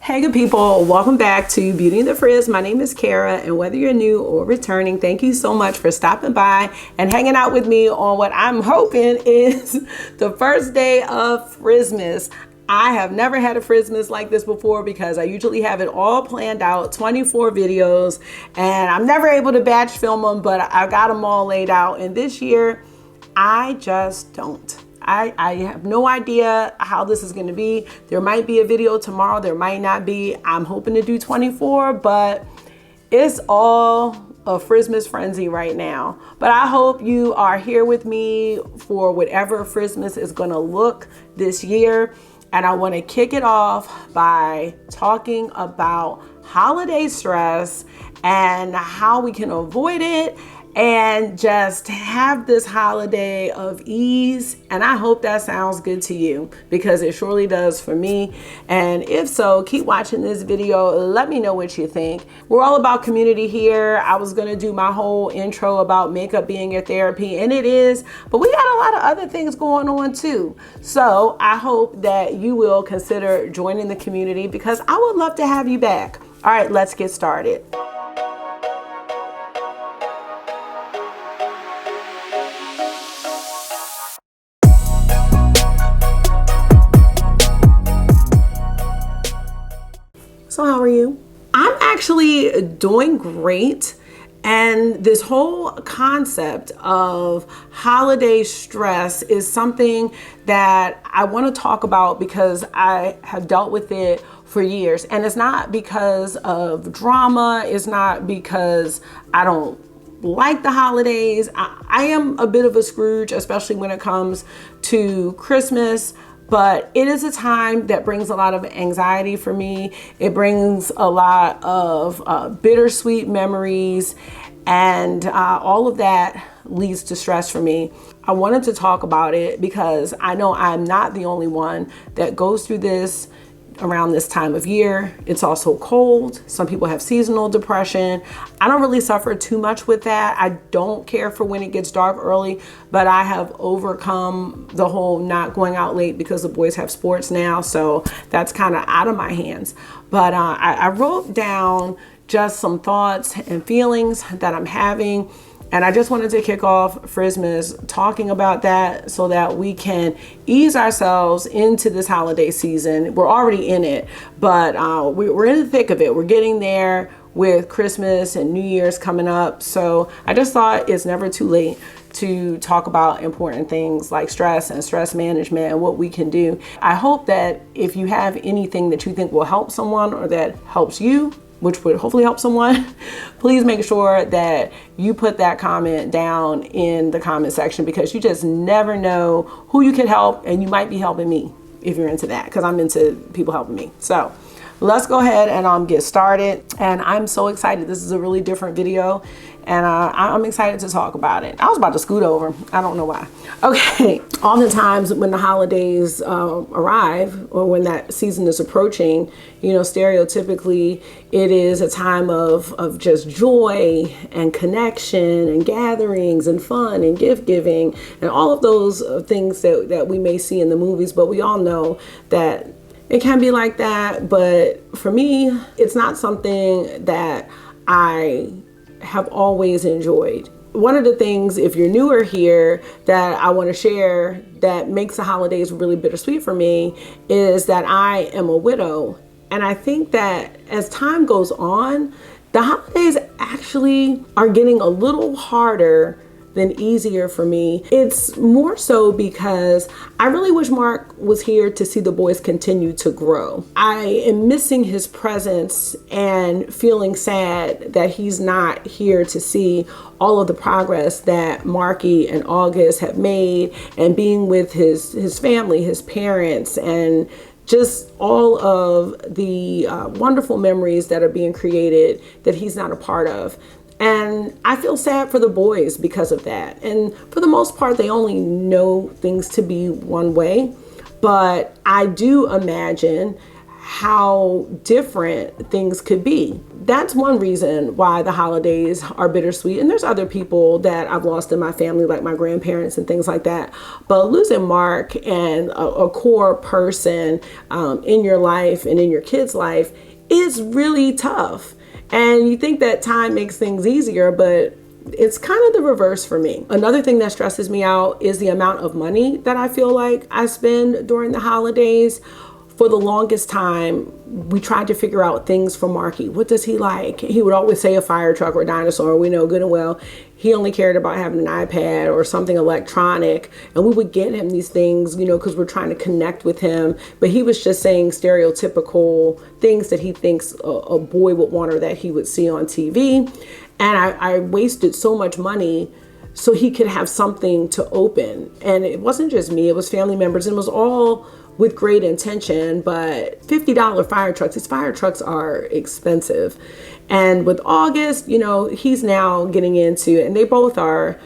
Hey good people, welcome back to Beauty and the Frizz. My name is Kara, and whether you're new or returning, thank you so much for stopping by and hanging out with me on what I'm hoping is the first day of Frizzmas. I have never had a Frizzmas like this before because I usually have it all planned out, 24 videos, and I'm never able to batch film them, but I got them all laid out. And this year, I just don't. I have no idea how this is going to be. There might be a video tomorrow, there might not be. I'm hoping to do 24, but it's all a Frizzmas frenzy right now. But I hope you are here with me for whatever Frizzmas is going to look this year. And I want to kick it off by talking about holiday stress and how we can avoid it and just have this holiday of ease. And I hope that sounds good to you, because it surely does for me. And if so, keep watching this video. Let me know what you think. We're all about community here. I was gonna do my whole intro about makeup being your therapy, and it is, but we got a lot of other things going on too. So I hope that you will consider joining the community, because I would love to have you back. All right, let's get started. So how are you? I'm actually doing great. And this whole concept of holiday stress is something that I want to talk about because I have dealt with it for years. And it's not because of drama. It's not because I don't like the holidays. I am a bit of a Scrooge, especially when it comes to Christmas. But it is a time that brings a lot of anxiety for me. It brings a lot of bittersweet memories, and all of that leads to stress for me. I wanted to talk about it because I know I'm not the only one that goes through this around this time of year. It's also cold. Some people have seasonal depression. I don't really suffer too much with that. I don't care for when it gets dark early, but I have overcome the whole not going out late because the boys have sports now. So that's kind of out of my hands. But I wrote down just some thoughts and feelings that I'm having. And I just wanted to kick off Frizzmas talking about that so that we can ease ourselves into this holiday season. We're already in it, but we're in the thick of it. We're getting there with Christmas and New Year's coming up. So I just thought it's never too late to talk about important things like stress and stress management and what we can do. I hope that if you have anything that you think will help someone or that helps you, which would hopefully help someone, please make sure that you put that comment down in the comment section, because you just never know who you can help, and you might be helping me if you're into that, because I'm into people helping me. So let's go ahead and get started. And I'm so excited. This is a really different video, and I'm excited to talk about it. I was about to scoot over. I don't know why. Okay, oftentimes when the holidays arrive, or when that season is approaching, you know, stereotypically, it is a time of just joy and connection and gatherings and fun and gift giving and all of those things that we may see in the movies. But we all know that it can be like that. But for me, it's not something that I have always enjoyed. One of the things, if you're newer here, that I want to share that makes the holidays really bittersweet for me is that I am a widow. And I think that as time goes on, the holidays actually are getting a little harder than easier for me. It's more so because I really wish Mark was here to see the boys continue to grow. I am missing his presence and feeling sad that he's not here to see all of the progress that Marky and August have made, and being with his family, his parents, and just all of the wonderful memories that are being created that he's not a part of. And I feel sad for the boys because of that. And for the most part, they only know things to be one way. But I do imagine how different things could be. That's one reason why the holidays are bittersweet. And there's other people that I've lost in my family, like my grandparents and things like that. But losing Mark and a core person in your life and in your kid's life is really tough. And you think that time makes things easier, but it's kind of the reverse for me. Another thing that stresses me out is the amount of money that I feel like I spend during the holidays. For the longest time, we tried to figure out things for Marky. What does he like? He would always say a fire truck or a dinosaur. We know good and well he only cared about having an iPad or something electronic. And we would get him these things, you know, because we're trying to connect with him. But he was just saying stereotypical things that he thinks a boy would want or that he would see on TV. And I wasted so much money so he could have something to open. And it wasn't just me, it was family members, and it was all with great intention. But $50 fire trucks, these fire trucks are expensive. And with August, you know, he's now getting into, and they both are,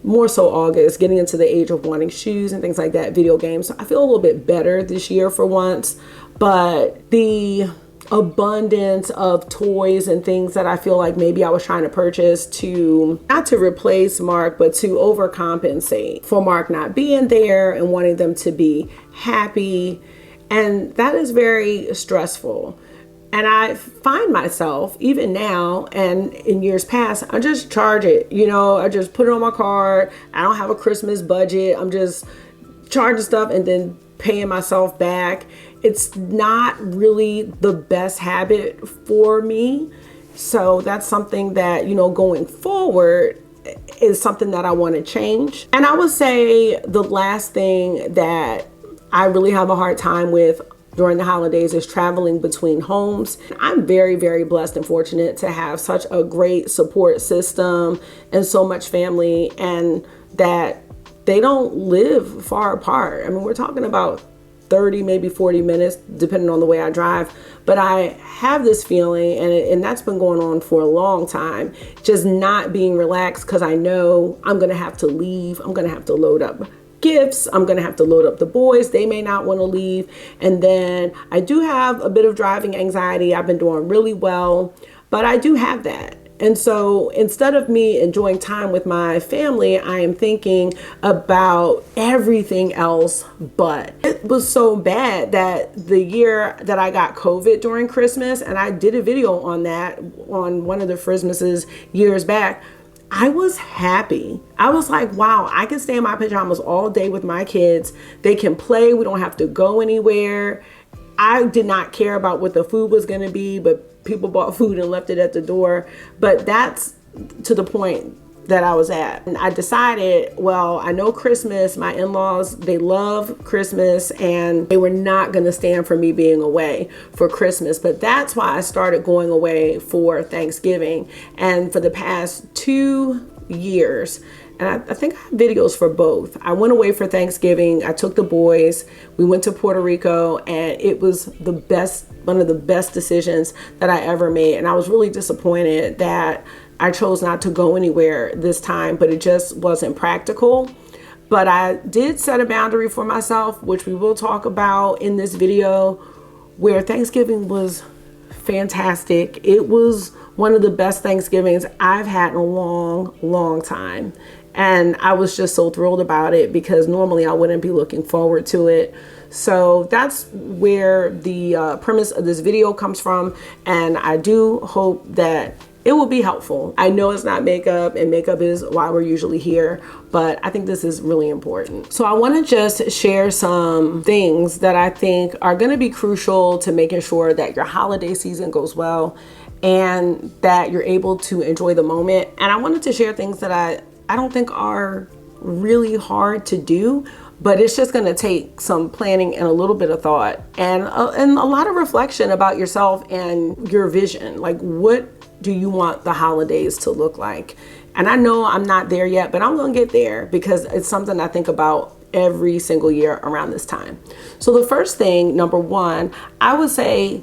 more so August, getting into the age of wanting shoes and things like that, video games. So I feel a little bit better this year for once. But the abundance of toys and things that I feel like maybe I was trying to purchase to, not to replace Mark, but to overcompensate for Mark not being there and wanting them to be happy. And that is very stressful. And I find myself, even now and in years past, I just charge it. You know, I just put it on my card. I don't have a Christmas budget. I'm just charging stuff and then paying myself back. It's not really the best habit for me. So that's something that, you know, going forward is something that I want to change. And I would say the last thing that I really have a hard time with during the holidays is traveling between homes. I'm very, very blessed and fortunate to have such a great support system and so much family, and that they don't live far apart. I mean, we're talking about 30, maybe 40 minutes, depending on the way I drive. But I have this feeling, and that's been going on for a long time, just not being relaxed because I know I'm going to have to leave. I'm going to have to load up gifts. I'm going to have to load up the boys. They may not want to leave. And then I do have a bit of driving anxiety. I've been doing really well, but I do have that. And so instead of me enjoying time with my family, I am thinking about everything else. But it was so bad that the year that I got COVID during Christmas, and I did a video on that on one of the FRIZZFACE's years back, I was happy. I was like, wow, I can stay in my pajamas all day with my kids. They can play. We don't have to go anywhere. I did not care about what the food was going to be, but people bought food and left it at the door. But that's to the point that I was at. And I decided, well, I know Christmas, my in-laws, they love Christmas, and they were not going to stand for me being away for Christmas. But that's why I started going away for Thanksgiving. And for the past 2 years, and I think I have videos for both. I went away for Thanksgiving. I took the boys. We went to Puerto Rico, and it was the best, one of the best decisions that I ever made. And I was really disappointed that I chose not to go anywhere this time, but it just wasn't practical. But I did set a boundary for myself, which we will talk about in this video, where Thanksgiving was fantastic. It was one of the best Thanksgivings I've had in a long, long time. And I was just so thrilled about it because normally I wouldn't be looking forward to it. So that's where the premise of this video comes from. And I do hope that it will be helpful. I know it's not makeup, and makeup is why we're usually here, but I think this is really important. So I want to just share some things that I think are going to be crucial to making sure that your holiday season goes well and that you're able to enjoy the moment. And I wanted to share things that I don't think are really hard to do, but it's just going to take some planning and a little bit of thought and a lot of reflection about yourself and your vision. Like, what do you want the holidays to look like? And I know I'm not there yet, but I'm going to get there because it's something I think about every single year around this time. So the first thing, number one, I would say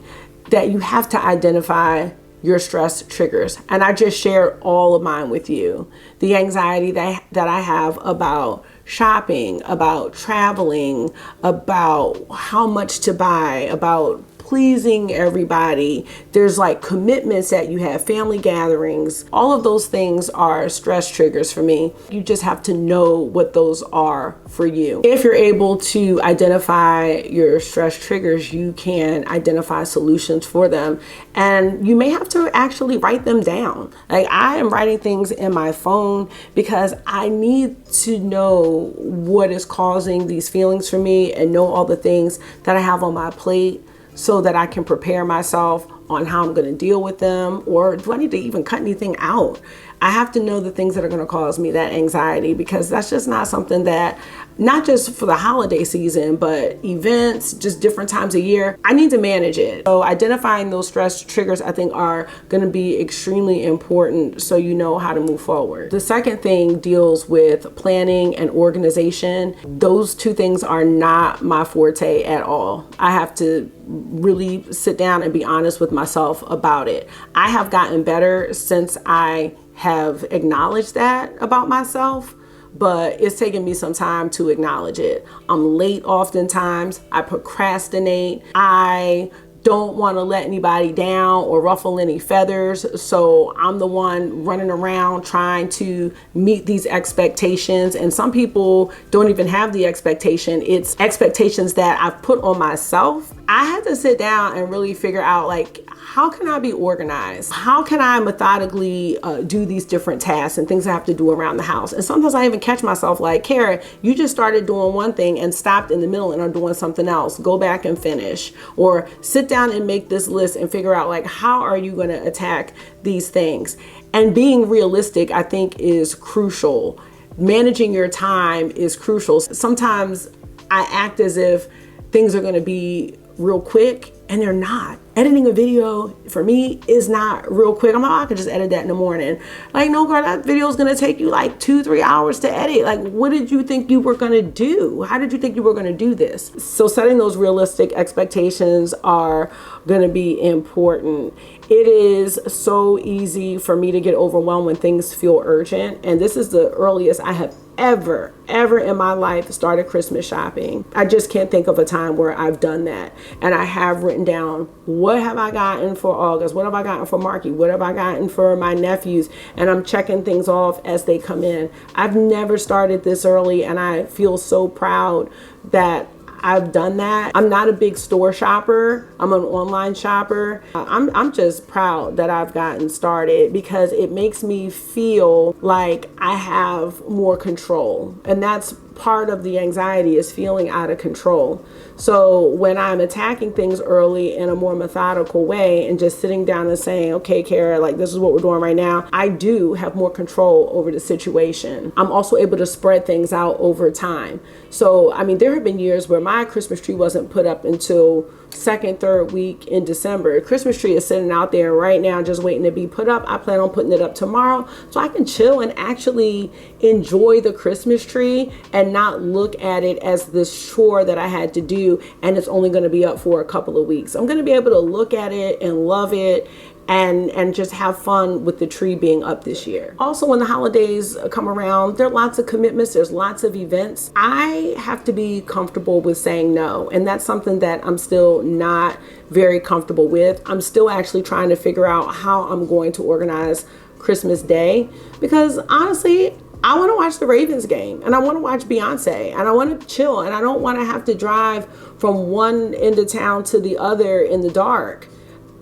that you have to identify your stress triggers. And I just shared all of mine with you. The anxiety that I have about shopping, about traveling, about how much to buy, about pleasing everybody. There's like commitments that you have, family gatherings. All of those things are stress triggers for me. You just have to know what those are for you. If you're able to identify your stress triggers, you can identify solutions for them. And you may have to actually write them down. Like, I am writing things in my phone because I need to know what is causing these feelings for me and know all the things that I have on my plate so that I can prepare myself on how I'm going to deal with them, or do I need to even cut anything out? I have to know the things that are going to cause me that anxiety, because that's just not something that, not just for the holiday season, but events, just different times of year, I need to manage it. So identifying those stress triggers, I think, are going to be extremely important so you know how to move forward. The second thing deals with planning and organization. Those two things are not my forte at all. I have to really sit down and be honest with myself about it. I have gotten better since I have acknowledged that about myself, but it's taken me some time to acknowledge it. I'm late oftentimes. I procrastinate. I don't want to let anybody down or ruffle any feathers. So I'm the one running around trying to meet these expectations. And some people don't even have the expectation. It's expectations that I've put on myself. I had to sit down and really figure out, like, how can I be organized? How can I methodically do these different tasks and things I have to do around the house? And sometimes I even catch myself like, Kara, you just started doing one thing and stopped in the middle and are doing something else. Go back and finish. Or sit down and make this list and figure out, like, how are you going to attack these things? And being realistic, I think, is crucial. Managing your time is crucial. Sometimes I act as if things are going to be real quick, and they're not. Editing a video for me is not real quick. I'm like, oh, I could just edit that in the morning. Like, no, girl, that video is gonna take you like 2-3 hours to edit. Like, what did you think you were gonna do? How did you think you were gonna do this? So setting those realistic expectations are gonna be important. It is so easy for me to get overwhelmed when things feel urgent. And this is the earliest I have ever in my life started Christmas shopping. I just can't think of a time where I've done that. And I have written down, what have I gotten for August? What have I gotten for Marky? What have I gotten for my nephews? And I'm checking things off as they come in. I've never started this early, and I feel so proud that I've done that. I'm not a big store shopper. I'm an online shopper. I'm just proud that I've gotten started, because it makes me feel like I have more control. And that's part of the anxiety, is feeling out of control. So when I'm attacking things early in a more methodical way and just sitting down and saying, okay, Kara, like, this is what we're doing right now, I do have more control over the situation. I'm also able to spread things out over time. So, I mean, there have been years where my Christmas tree wasn't put up until second, third week in December. The Christmas tree is sitting out there right now just waiting to be put up. I plan on putting it up tomorrow so I can chill and actually enjoy the Christmas tree and not look at it as this chore that I had to do and it's only going to be up for a couple of weeks. I'm going to be able to look at it and love it and just have fun with the tree being up this year. Also, when the holidays come around, there are lots of commitments, there's lots of events. I have to be comfortable with saying no, and that's something that I'm still not very comfortable with. I'm still actually trying to figure out how I'm going to organize Christmas Day, because honestly, I want to watch the Ravens game, and I want to watch Beyonce, and I want to chill, and I don't want to have to drive from one end of town to the other in the dark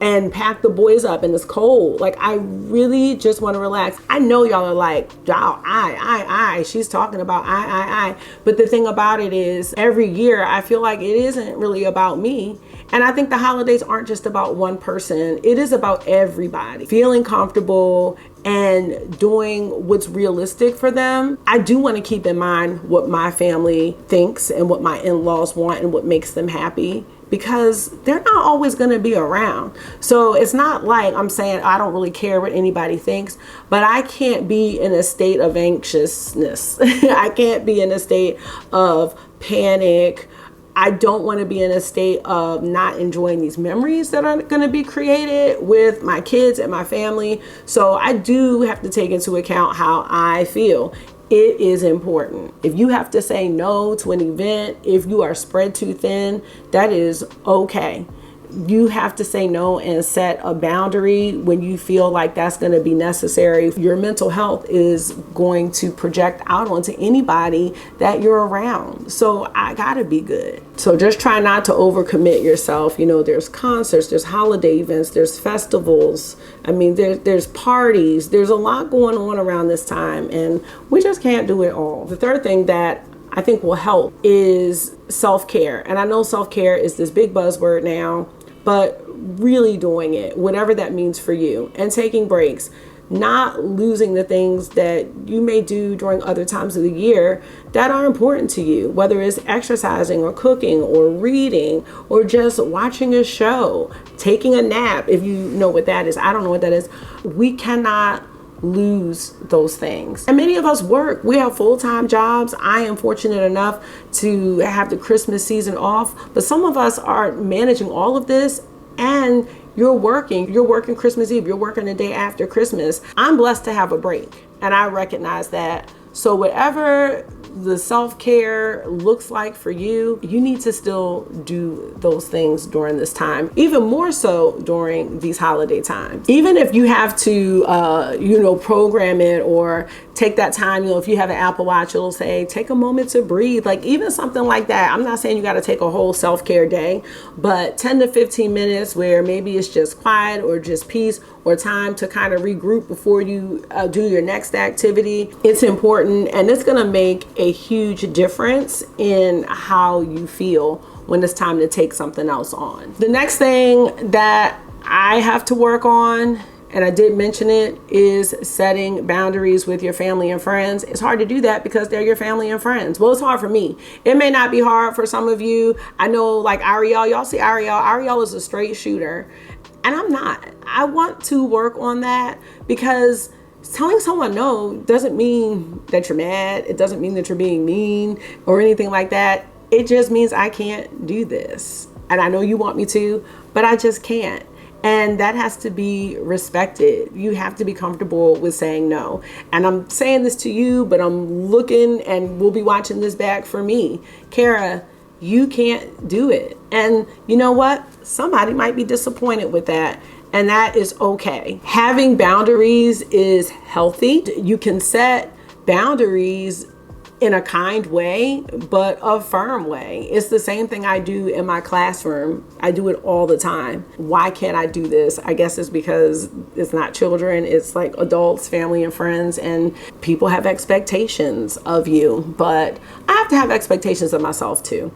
and pack the boys up and it's cold. Like, I really just want to relax. I know y'all are like, y'all, she's talking about I. But the thing about it is, every year I feel like it isn't really about me. And I think the holidays aren't just about one person. It is about everybody feeling comfortable and doing what's realistic for them. I do want to keep in mind what my family thinks and what my in-laws want and what makes them happy, because they're not always going to be around. So it's not like I'm saying I don't really care what anybody thinks, but I can't be in a state of anxiousness. I can't be in a state of panic. I don't want to be in a state of not enjoying these memories that are going to be created with my kids and my family. So I do have to take into account how I feel. It is important. If you have to say no to an event, if you are spread too thin, that is okay. you have to say no and set a boundary when you feel like that's going to be necessary. Your mental health is going to project out onto anybody that you're around. So I gotta be good. So just try not to overcommit yourself. You know, there's concerts, there's holiday events, there's festivals. I mean, there's parties. There's a lot going on around this time, and we just can't do it all. The third thing that I think will help is self-care. And I know self-care is this big buzzword now, but really doing it, whatever that means for you, and taking breaks, not losing the things that you may do during other times of the year that are important to you, whether it's exercising or cooking or reading or just watching a show, taking a nap, if you know what that is. I don't know what that is. We cannot lose those things. And many of us work. We have full-time jobs. I am fortunate enough to have the Christmas season off, but some of us are managing all of this, and you're working Christmas Eve, you're working the day after Christmas. I'm blessed to have a break, and I recognize that. So whatever the self-care looks like for you, you need to still do those things during this time, even more so during these holiday times. Even if you have to, program it or take that time, if you have an Apple Watch, it'll say, take a moment to breathe. Like even something like that. I'm not saying you got to take a whole self-care day, but 10 to 15 minutes where maybe it's just quiet or just peace or time to kind of regroup before you do your next activity. It's important, and it's going to make a huge difference in how you feel when it's time to take something else on. The next thing that I have to work on, and I did mention it, is setting boundaries with your family and friends. It's hard to do that because they're your family and friends. Well, it's hard for me. It may not be hard for some of you. I know like Ariel, y'all see Ariel. Ariel is a straight shooter, and I'm not. I want to work on that because telling someone no doesn't mean that you're mad. It doesn't mean that you're being mean or anything like that. It just means I can't do this. And I know you want me to, but I just can't. And that has to be respected. You have to be comfortable with saying no. And I'm saying this to you, but I'm looking and we'll be watching this back for me. Kara, you can't do it. And you know what? Somebody might be disappointed with that. And that is okay. Having boundaries is healthy. You can set boundaries in a kind way, but a firm way. It's the same thing I do in my classroom. I do it all the time. Why can't I do this? I guess it's because it's not children, it's like adults, family and friends, and people have expectations of you, but I have to have expectations of myself too.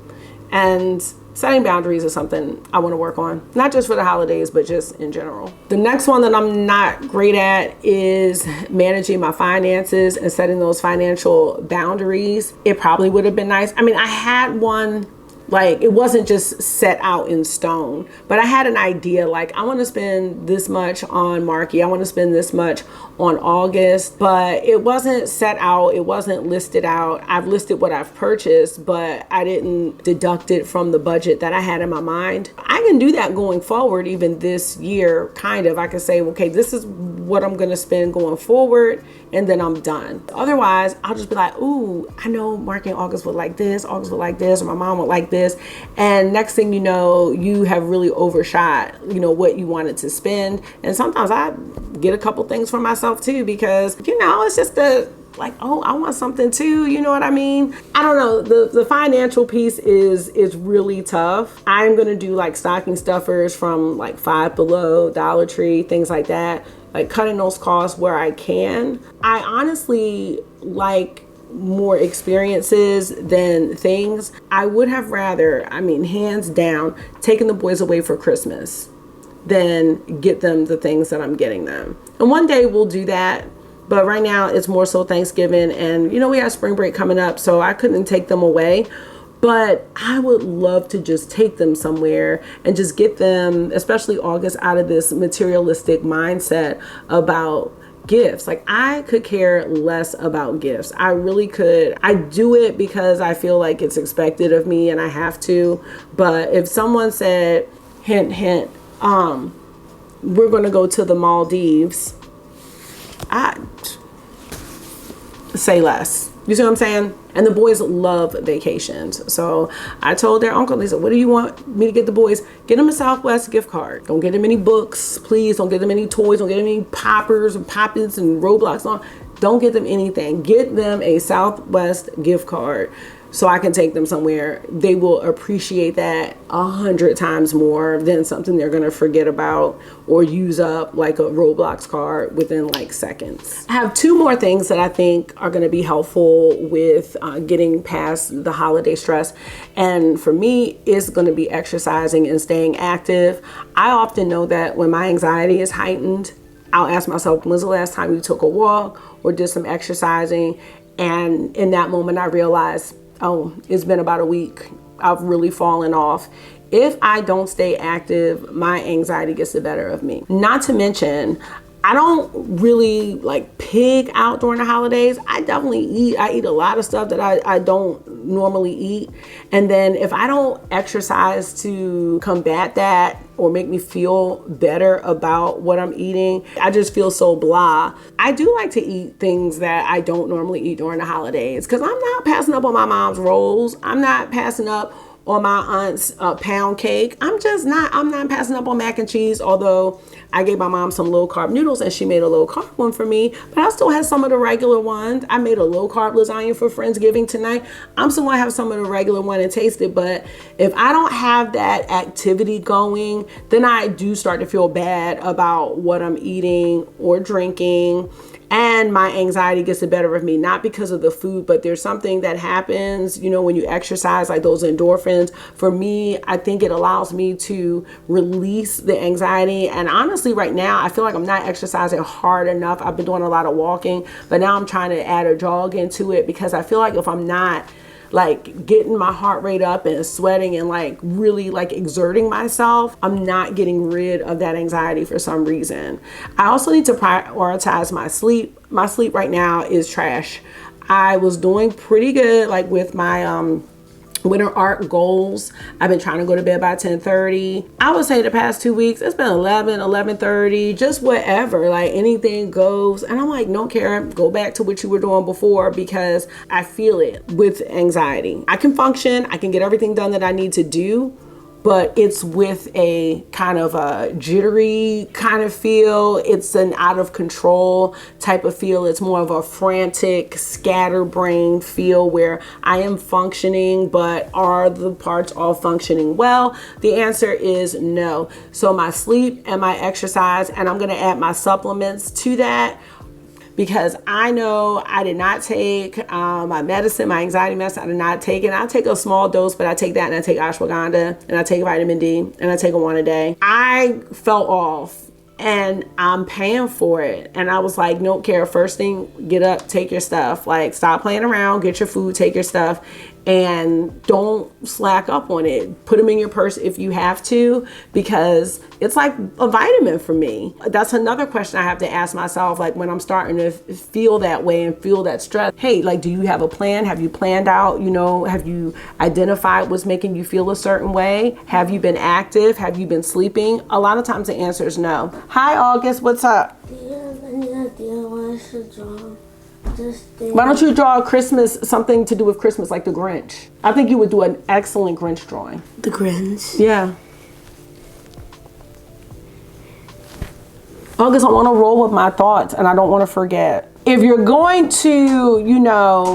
And setting boundaries is something I want to work on, not just for the holidays, but just in general. The next one that I'm not great at is managing my finances and setting those financial boundaries. It probably would have been nice. I mean, I had one, like it wasn't just set out in stone, but I had an idea, like I want to spend this much on Marky, I want to spend this much on August, but it wasn't set out, it wasn't listed out. I've listed what I've purchased, but I didn't deduct it from the budget that I had in my mind. I can do that going forward, even this year, kind of. I can say, okay, this is what I'm going to spend going forward, and then I'm done. Otherwise, I'll just be like, ooh, I know Marky and August would like this, August would like this, or my mom would like this. And next thing you know, you have really overshot, what you wanted to spend. And sometimes I get a couple things for myself too, because, it's just like, oh, I want something too. You know what I mean? I don't know. The financial piece is really tough. I'm going to do like stocking stuffers from like Five Below, Dollar Tree, things like that, like cutting those costs where I can. I honestly like more experiences than things. I would have rather, hands down, taken the boys away for Christmas than get them the things that I'm getting them. And one day we'll do that. But right now it's more so Thanksgiving, and we have spring break coming up, so I couldn't take them away. But I would love to just take them somewhere and just get them, especially August, out of this materialistic mindset about gifts. Like I could care less about gifts. I really could. I do it because I feel like it's expected of me and I have to. But if someone said, hint, hint, we're going to go to the Maldives, I say less. You see what I'm saying? And the boys love vacations. So I told their uncle, they said, what do you want me to get the boys? Get them a Southwest gift card. Don't get them any books, please. Don't get them any toys. Don't get them any poppers and pop-its and Roblox. Don't get them anything. Get them a Southwest gift card so I can take them somewhere. They will appreciate that 100 times more than something they're gonna forget about or use up like a Roblox card within like seconds. I have 2 more things that I think are gonna be helpful with getting past the holiday stress. And for me, it's gonna be exercising and staying active. I often know that when my anxiety is heightened, I'll ask myself, when's the last time you took a walk or did some exercising? And in that moment, I realized, oh, it's been about a week. I've really fallen off. If I don't stay active, my anxiety gets the better of me. Not to mention, I don't really like pig out during the holidays. I definitely eat. I eat a lot of stuff that I don't normally eat. And then if I don't exercise to combat that or make me feel better about what I'm eating, I just feel so blah. I do like to eat things that I don't normally eat during the holidays because I'm not passing up on my mom's rolls. I'm not passing up on my aunt's pound cake. I'm not passing up on mac and cheese, although I gave my mom some low carb noodles and she made a low carb one for me, but I still have some of the regular ones. I made a low carb lasagna for Friendsgiving tonight. I'm still gonna have some of the regular one and taste it, but if I don't have that activity going, then I do start to feel bad about what I'm eating or drinking. And my anxiety gets the better of me, not because of the food, but there's something that happens, you know, when you exercise, like those endorphins. For me, I think it allows me to release the anxiety. And honestly, right now, I feel like I'm not exercising hard enough. I've been doing a lot of walking, but now I'm trying to add a jog into it because I feel like if I'm not like getting my heart rate up and sweating and like really like exerting myself, I'm not getting rid of that anxiety for some reason. I also need to prioritize my sleep. My sleep right now is trash. I was doing pretty good like with my winter art goals. I've been trying to go to bed by 10:30. I would say the past 2 weeks, it's been 11:30, just whatever, like anything goes. And I'm like, don't care, go back to what you were doing before because I feel it with anxiety. I can function, I can get everything done that I need to do, but it's with a kind of a jittery kind of feel. It's an out of control type of feel. It's more of a frantic, scatterbrained feel where I am functioning, but are the parts all functioning well? The answer is no. So my sleep and my exercise, and I'm gonna add my supplements to that, because I know I did not take my medicine, my anxiety medicine. I did not take it. I take a small dose, but I take that and I take ashwagandha and I take vitamin D and I take it 1 a day. I fell off and I'm paying for it. And I was like, don't care. First thing, get up, take your stuff. Like, stop playing around, get your food, take your stuff, and don't slack up on it. Put them in your purse if you have to, because it's like a vitamin for me. That's another question I have to ask myself, like when I'm starting to feel that way and feel that stress. Hey, like, do you have a plan? Have you planned out, you know, have you identified what's making you feel a certain way? Have you been active? Have you been sleeping? A lot of times the answer is no. Hi, August, what's up? Do you have any idea what I should draw? Why don't you draw Christmas, something to do with Christmas, like the Grinch? I think you would do an excellent Grinch drawing. The Grinch? Yeah. August, I want to roll with my thoughts and I don't want to forget. If you're going to, you know,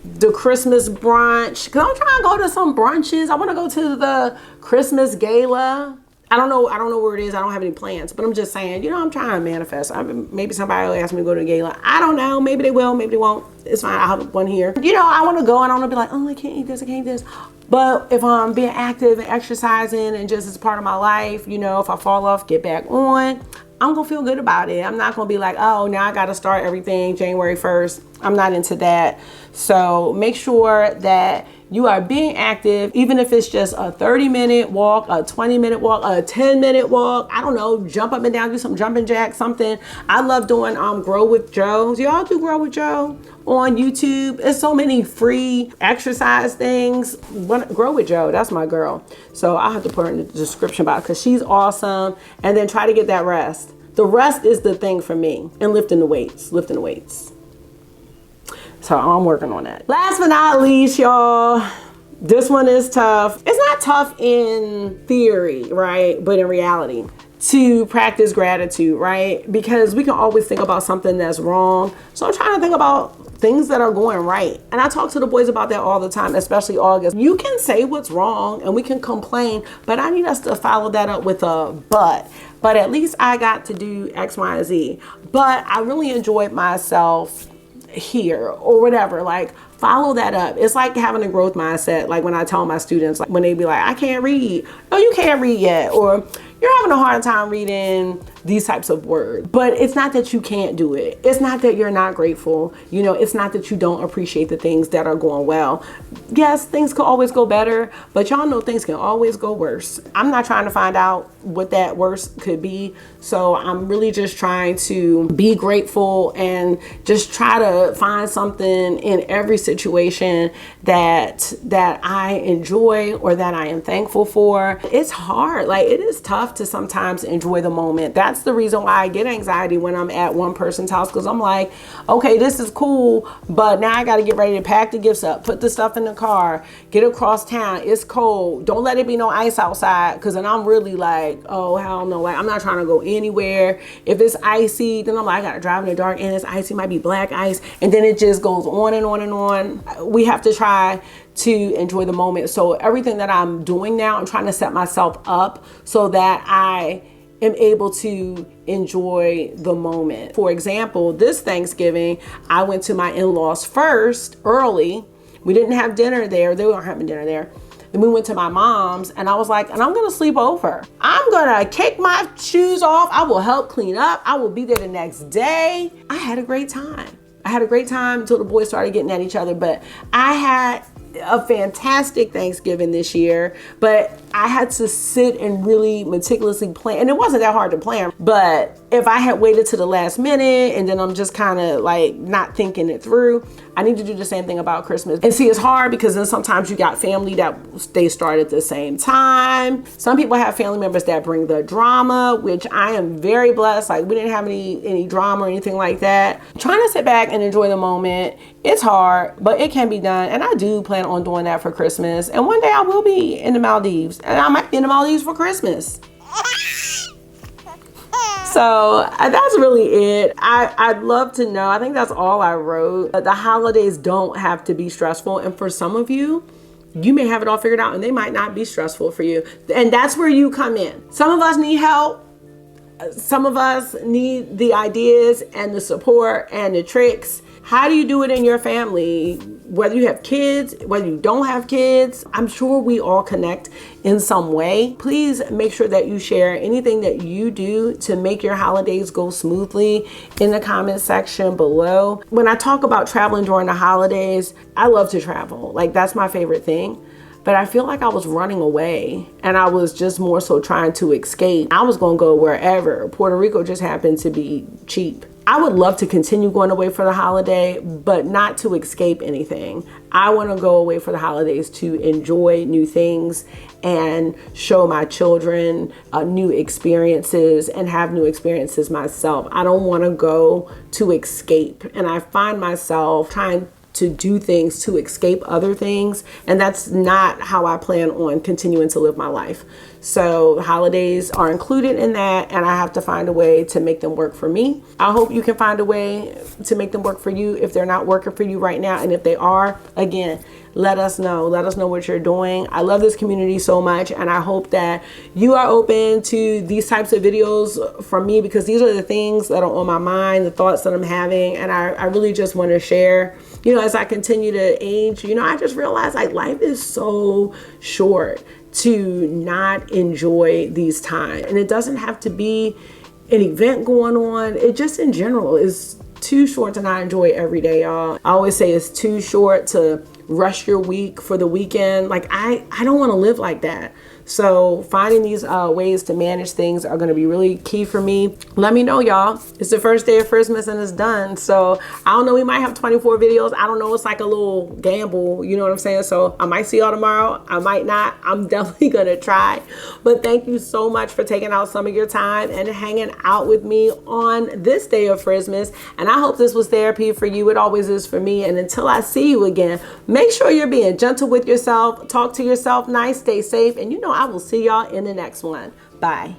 the Christmas brunch, because I'm trying to go to some brunches. I want to go to the Christmas gala. I don't know where it is. I don't have any plans, but I'm just saying, you know, I'm trying to manifest. Maybe somebody will ask me to go to a gala. I don't know. Maybe they will. Maybe they won't. It's fine. I'll have one here. You know, I want to go and I want to be like, oh, I can't eat this. I can't eat this. But if I'm being active and exercising and just as part of my life, you know, if I fall off, get back on, I'm going to feel good about it. I'm not going to be like, oh, now I got to start everything January 1st. I'm not into that. So make sure that you are being active, even if it's just a 30-minute walk, a 20-minute walk, a 10-minute walk. I don't know, jump up and down, do some jumping jacks, something. I love doing Grow with Joe. Do y'all do Grow with Joe on YouTube? There's so many free exercise things. Grow with Joe, that's my girl. So I'll have to put her in the description box because she's awesome. And then try to get that rest. The rest is the thing for me. And lifting the weights. So I'm working on that. Last but not least, y'all, this one is tough. It's not tough in theory, right? But in reality, to practice gratitude, right? Because we can always think about something that's wrong. So I'm trying to think about things that are going right. And I talk to the boys about that all the time, especially August. You can say what's wrong and we can complain, but I need us to follow that up with a but. But at least I got to do X, Y, and Z. But I really enjoyed myself here or whatever. Like, follow that up. It's like having a growth mindset. Like when I tell my students, like when they be like, I can't read. No, you can't read yet. Or you're having a hard time reading these types of words. But it's not that you can't do it. It's not that you're not grateful. You know, it's not that you don't appreciate the things that are going well. Yes, things could always go better, but y'all know things can always go worse. I'm not trying to find out what that worst could be. So I'm really just trying to be grateful and just try to find something in every situation that I enjoy or that I am thankful for. It's hard. Like, it is tough to sometimes enjoy the moment. That's the reason why I get anxiety when I'm at one person's house, because I'm like, okay, this is cool, but now I got to get ready to pack the gifts up, put the stuff in the car, get across town. It's cold. Don't let it be no ice outside, because then I'm really like, oh, hell no. Like, I'm not trying to go anywhere. If it's icy, then I'm like, I got to drive in the dark and it's icy. It might be black ice. And then it just goes on and on and on. We have to try to enjoy the moment. So everything that I'm doing now, I'm trying to set myself up so that I am able to enjoy the moment. For example, this Thanksgiving, I went to my in-laws first early. We didn't have dinner there. They weren't having dinner there. Then we went to my mom's and I was like, and I'm gonna sleep over. I'm gonna kick my shoes off. I will help clean up. I will be there the next day. I had a great time. I had a great time until the boys started getting at each other, but I had a fantastic Thanksgiving this year, but I had to sit and really meticulously plan. And it wasn't that hard to plan, but if I had waited to the last minute and then I'm just kind of like not thinking it through, I need to do the same thing about Christmas. And see, it's hard because then sometimes you got family that they start at the same time. Some people have family members that bring the drama, which I am very blessed. Like, we didn't have any drama or anything like that. Trying to sit back and enjoy the moment. It's hard, but it can be done. And I do plan on doing that for Christmas. And one day I will be in the Maldives, and I might be in the Maldives for Christmas. So that's really it. I'd love to know. I think that's all I wrote. The holidays don't have to be stressful. And for some of you, you may have it all figured out and they might not be stressful for you. And that's where you come in. Some of us need help. Some of us need the ideas and the support and the tricks. How do you do it in your family? Whether you have kids, whether you don't have kids, I'm sure we all connect in some way. Please make sure that you share anything that you do to make your holidays go smoothly in the comment section below. When I talk about traveling during the holidays, I love to travel. Like, that's my favorite thing. But I feel like I was running away and I was just more so trying to escape. I was going to go wherever. Puerto Rico just happened to be cheap. I would love to continue going away for the holiday, but not to escape anything. I want to go away for the holidays to enjoy new things and show my children new experiences and have new experiences myself. I don't want to go to escape. And I find myself trying to do things to escape other things, and that's not how I plan on continuing to live my life. So holidays are included in that, and I have to find a way to make them work for me. I hope you can find a way to make them work for you if they're not working for you right now, and if they are, again, let us know what you're doing. I love this community so much, and I hope that you are open to these types of videos from me, because these are the things that are on my mind, the thoughts that I'm having, and I really just want to share. You know, as I continue to age, you know, I just realized like life is so short to not enjoy these times. And it doesn't have to be an event going on. It just in general is too short to not enjoy every day, y'all. I always say it's too short to rush your week for the weekend. Like, I don't want to live like that. So finding these ways to manage things are going to be really key for me. Let me know, y'all. It's the first day of FRIZZFACE and it's done. So I don't know, we might have 24 videos. I don't know, it's like a little gamble, you know what I'm saying? So I might see y'all tomorrow, I might not. I'm definitely going to try. But thank you so much for taking out some of your time and hanging out with me on this day of FRIZZFACE. And I hope this was therapy for you. It always is for me. And until I see you again, make sure you're being gentle with yourself. Talk to yourself nice, stay safe. And you know I will see y'all in the next one. Bye.